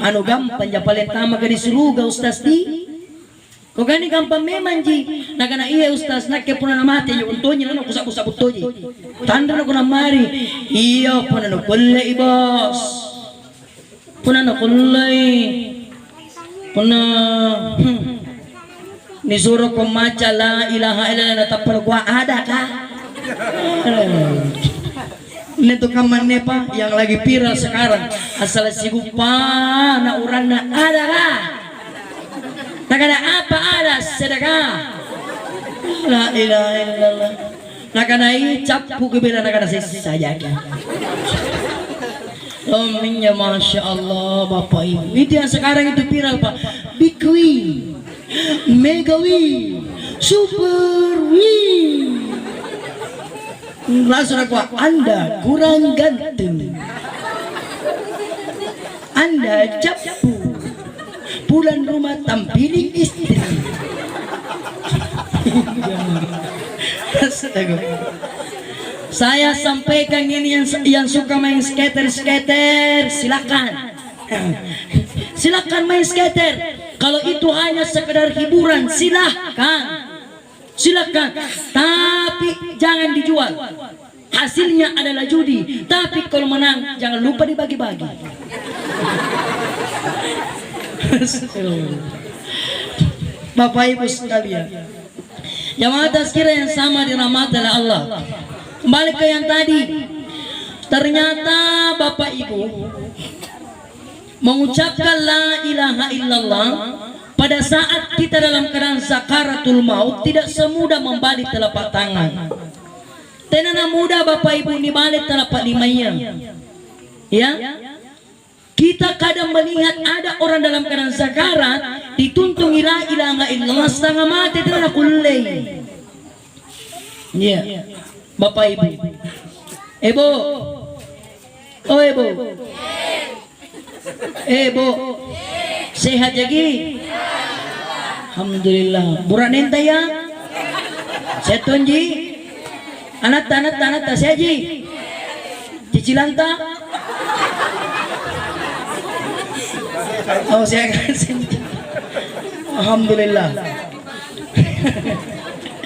anu gampang ja paling tama ka disuruga ustaz di. Kok gani gampang memang ji. Nakana iya ustaz nak ke puna mate yo untonya no kusa-kusa butoji. Tanda no kuna mari. Iya puna no kulle ibos. Puna no kulle. Puna disuruh ko maca la ilaha illallah tapal gua ada kah? Neto kaman pa yang lagi viral sekarang asal sigupa na urang na ada kah? Nakana apa ada sedekah? La ilaha illallah. Nakana capu kebela nakana saja kan. Oh minnya masya Allah bapak ibu. Itu yang sekarang itu viral pak. Big Win, Mega Win, Super Win. Langsung aku, Anda kurang ganteng, Anda capu. Pulang rumah tampilin istri. Saya sampaikan ini yang suka main skater silakan. Silakan main skater. Kalau itu hanya sekedar hiburan silakan. Silakan. Tapi jangan dijual. Hasilnya adalah judi. Tapi kalau menang jangan lupa dibagi-bagi. Bapak ibu sekalian, jamaah tazkirah yang sama dirahmati oleh Allah. Kembali ke yang tadi, ternyata bapak ibu mengucapkan la ilaha illallah pada saat kita dalam keadaan sakaratul maut tidak semudah membalik telapak tangan. Tenana mudah bapak ibu ini balik telapak limanya. Ya. Kita kadang melihat ada orang dalam keadaan sakarat dituntung la ilaha illallah setengah mati terus kullai. Iya. Bapak ibu. Ibu. Oh ibu. Ibu. Sehat lagi? Alhamdulillah. Buranin ya? Setun ji? Anak saya ji? Cicilan ta? Oh saya kasih. Alhamdulillah.